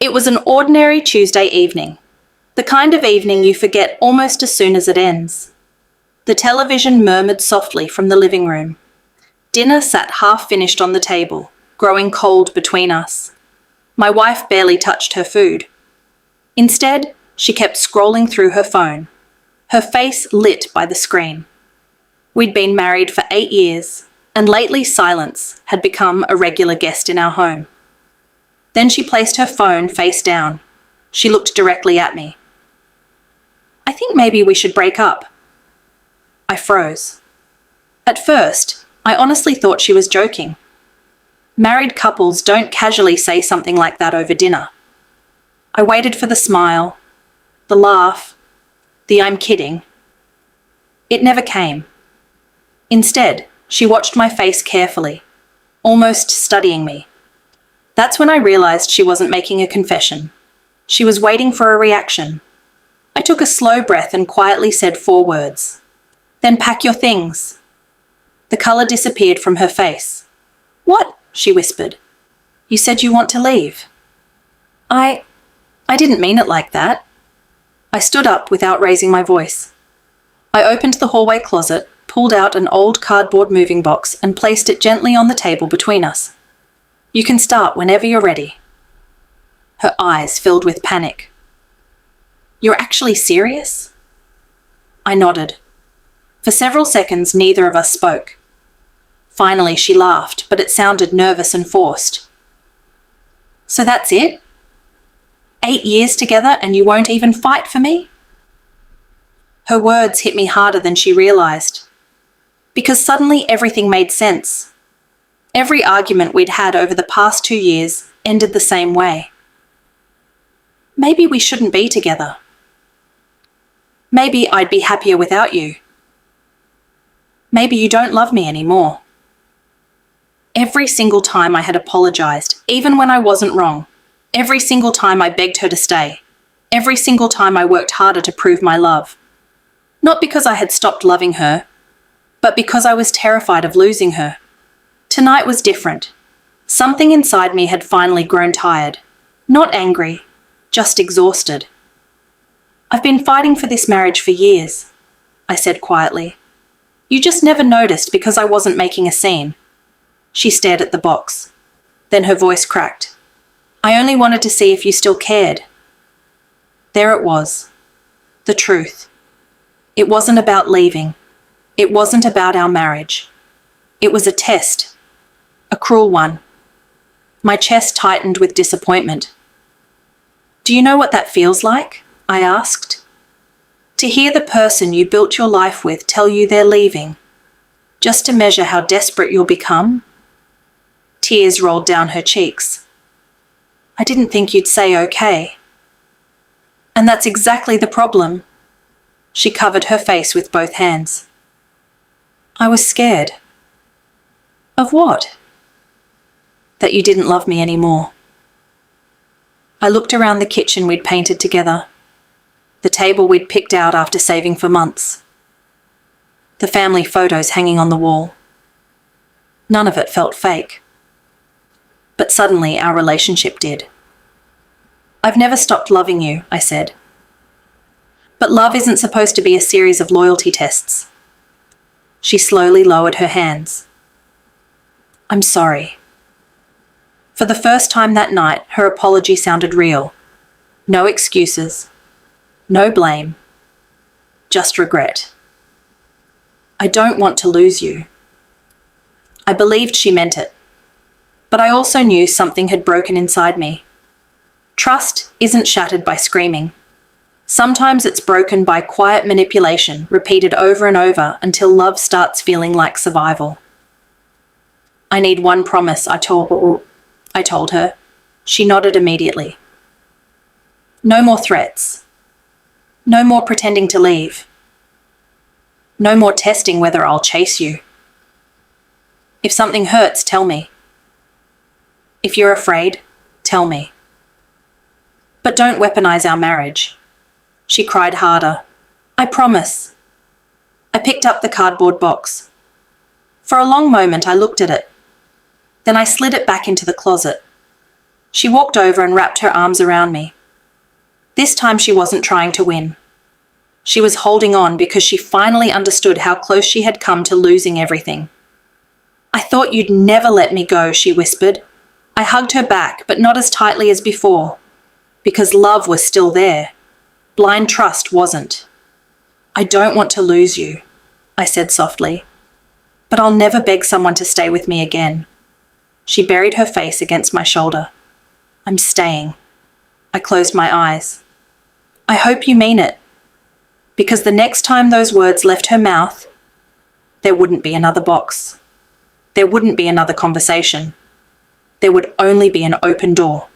It was an ordinary Tuesday evening, the kind of evening you forget almost as soon as it ends. The television murmured softly from the living room. Dinner sat half-finished on the table, growing cold between us. My wife barely touched her food. Instead, she kept scrolling through her phone, her face lit by the screen. We'd been married for 8 years, and lately silence had become a regular guest in our home. Then she placed her phone face down. She looked directly at me. "I think maybe we should break up." I froze. At first, I honestly thought she was joking. Married couples don't casually say something like that over dinner. I waited for the smile, the laugh, the "I'm kidding." It never came. Instead, she watched my face carefully, almost studying me. That's when I realized she wasn't making a confession. She was waiting for a reaction. I took a slow breath and quietly said 4 words. "Then pack your things." The color disappeared from her face. "What?" she whispered. "You said you want to leave." I didn't mean it like that." I stood up without raising my voice. I opened the hallway closet, pulled out an old cardboard moving box and placed it gently on the table between us. "You can start whenever you're ready." Her eyes filled with panic. "You're actually serious?" I nodded. For several seconds, neither of us spoke. Finally, she laughed, but it sounded nervous and forced. "So that's it? 8 years together and you won't even fight for me?" Her words hit me harder than she realized. Because suddenly everything made sense. Every argument we'd had over the past 2 years ended the same way. Maybe we shouldn't be together. Maybe I'd be happier without you. Maybe you don't love me anymore. Every single time I had apologized, even when I wasn't wrong. Every single time I begged her to stay. Every single time I worked harder to prove my love. Not because I had stopped loving her, but because I was terrified of losing her. Tonight was different. Something inside me had finally grown tired. Not angry, just exhausted. "I've been fighting for this marriage for years," I said quietly. "You just never noticed because I wasn't making a scene." She stared at the box. Then her voice cracked. "I only wanted to see if you still cared." There it was. The truth. It wasn't about leaving. It wasn't about our marriage. It was a test. A cruel one. My chest tightened with disappointment. "Do you know what that feels like?" I asked. "To hear the person you built your life with tell you they're leaving, just to measure how desperate you'll become?" Tears rolled down her cheeks. "I didn't think you'd say okay." "And that's exactly the problem." She covered her face with both hands. "I was scared." "Of what?" "That you didn't love me anymore." I looked around the kitchen we'd painted together. The table we'd picked out after saving for months. The family photos hanging on the wall. None of it felt fake. But suddenly our relationship did. "I've never stopped loving you," I said. "But love isn't supposed to be a series of loyalty tests." She slowly lowered her hands. "I'm sorry." For the first time that night, her apology sounded real. No excuses. No blame. Just regret. "I don't want to lose you." I believed she meant it. But I also knew something had broken inside me. Trust isn't shattered by screaming. Sometimes it's broken by quiet manipulation, repeated over and over until love starts feeling like survival. "I need one promise," I told her. She nodded immediately. "No more threats. No more pretending to leave. No more testing whether I'll chase you. If something hurts, tell me. If you're afraid, tell me. But don't weaponize our marriage." She cried harder. "I promise." I picked up the cardboard box. For a long moment I looked at it. Then I slid it back into the closet. She walked over and wrapped her arms around me. This time she wasn't trying to win. She was holding on because she finally understood how close she had come to losing everything. "I thought you'd never let me go," she whispered. I hugged her back, but not as tightly as before, because love was still there. Blind trust wasn't. "I don't want to lose you," I said softly, "but I'll never beg someone to stay with me again." She buried her face against my shoulder. "I'm staying." I closed my eyes. "I hope you mean it." Because the next time those words left her mouth, there wouldn't be another box. There wouldn't be another conversation. There would only be an open door.